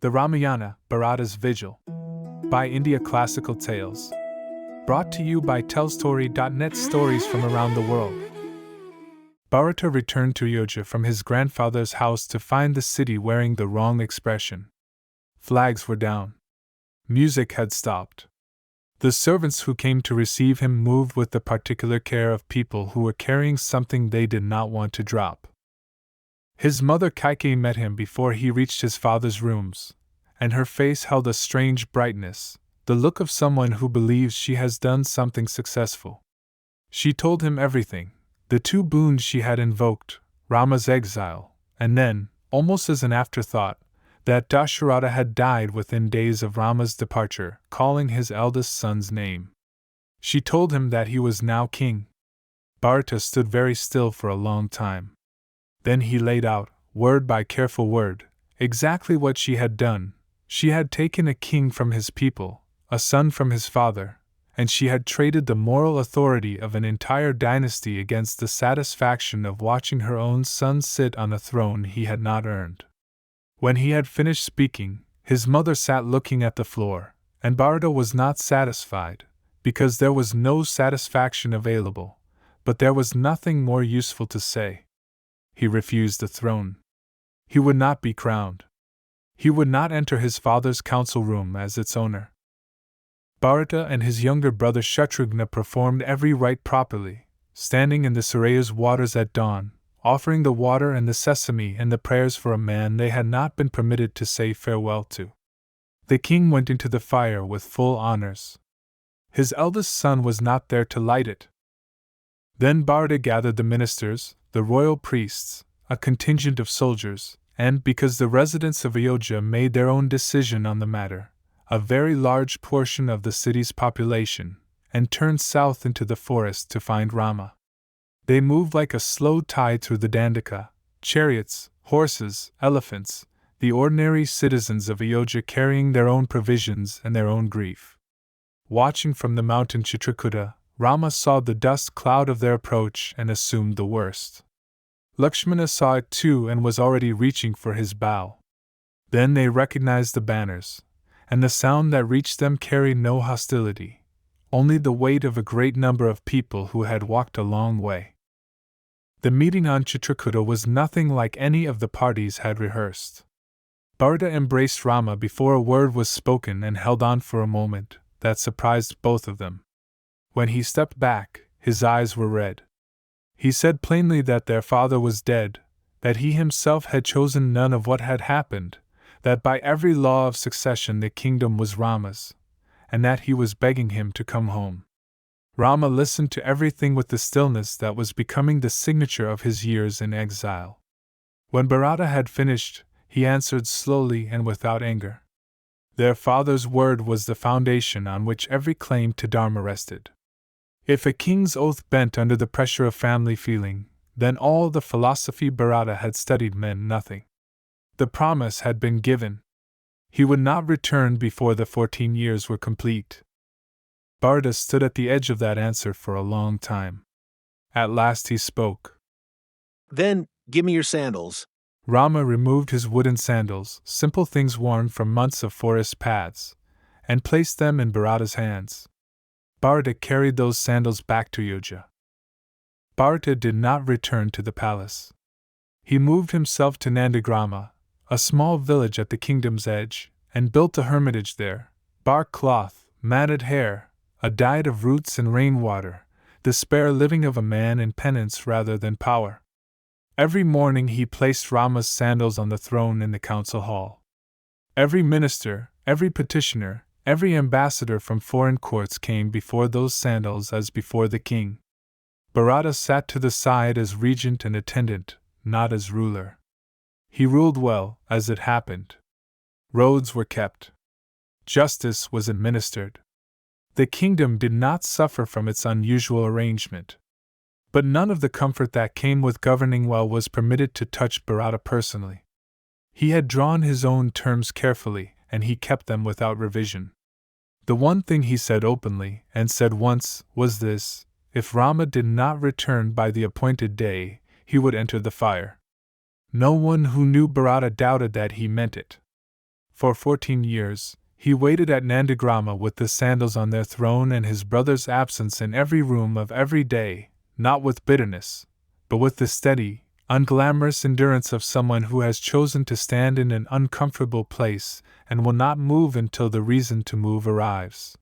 The Ramayana, Bharata's Vigil. By India Classical Tales. Brought to you by TellStory.net, stories from around the world. Bharata returned to Ayodhya from his grandfather's house to find the city wearing the wrong expression. Flags were down. Music had stopped. The servants who came to receive him moved with the particular care of people who were carrying something they did not want to drop. His mother Kaikeyi met him before he reached his father's rooms, and her face held a strange brightness, the look of someone who believes she has done something successful. She told him everything, the two boons she had invoked, Rama's exile, and then, almost as an afterthought, that Dasharatha had died within days of Rama's departure, calling his eldest son's name. She told him that he was now king. Bharata stood very still for a long time. Then he laid out, word by careful word, exactly what she had done. She had taken a king from his people, a son from his father, and she had traded the moral authority of an entire dynasty against the satisfaction of watching her own son sit on a throne he had not earned. When he had finished speaking, his mother sat looking at the floor, and Bharata was not satisfied, because there was no satisfaction available, but there was nothing more useful to say. He refused the throne. He would not be crowned. He would not enter his father's council room as its owner. Bharata and his younger brother Shatrughna performed every rite properly, standing in the Saraya's waters at dawn, offering the water and the sesame and the prayers for a man they had not been permitted to say farewell to. The king went into the fire with full honors. His eldest son was not there to light it. Then Bharata gathered the ministers, the royal priests, a contingent of soldiers, and, because the residents of Ayodhya made their own decision on the matter, a very large portion of the city's population, and turned south into the forest to find Rama. They moved like a slow tide through the Dandaka, chariots, horses, elephants, the ordinary citizens of Ayodhya carrying their own provisions and their own grief. Watching from the mountain Chitrakuta, Rama saw the dust cloud of their approach and assumed the worst. Lakshmana saw it too and was already reaching for his bow. Then they recognized the banners, and the sound that reached them carried no hostility, only the weight of a great number of people who had walked a long way. The meeting on Chitrakuta was nothing like any of the parties had rehearsed. Bharata embraced Rama before a word was spoken and held on for a moment that surprised both of them. When he stepped back, his eyes were red. He said plainly that their father was dead, that he himself had chosen none of what had happened, that by every law of succession the kingdom was Rama's, and that he was begging him to come home. Rama listened to everything with the stillness that was becoming the signature of his years in exile. When Bharata had finished, he answered slowly and without anger. Their father's word was the foundation on which every claim to Dharma rested. If a king's oath bent under the pressure of family feeling, then all the philosophy Bharata had studied meant nothing. The promise had been given. He would not return before the 14 years were complete. Bharata stood at the edge of that answer for a long time. At last he spoke. Then, give me your sandals. Rama removed his wooden sandals, simple things worn from months of forest paths, and placed them in Bharata's hands. Bharata carried those sandals back to Ayodhya. Bharata did not return to the palace. He moved himself to Nandagrama, a small village at the kingdom's edge, and built a hermitage there, bark cloth, matted hair, a diet of roots and rainwater, the spare living of a man in penance rather than power. Every morning he placed Rama's sandals on the throne in the council hall. Every minister, every petitioner, every ambassador from foreign courts came before those sandals as before the king. Bharata sat to the side as regent and attendant, not as ruler. He ruled well, as it happened. Roads were kept. Justice was administered. The kingdom did not suffer from its unusual arrangement. But none of the comfort that came with governing well was permitted to touch Bharata personally. He had drawn his own terms carefully, and he kept them without revision. The one thing he said openly, and said once, was this: if Rama did not return by the appointed day, he would enter the fire. No one who knew Bharata doubted that he meant it. For 14 years, he waited at Nandagrama with the sandals on their throne and his brother's absence in every room of every day, not with bitterness, but with the steady, unglamorous endurance of someone who has chosen to stand in an uncomfortable place and will not move until the reason to move arrives.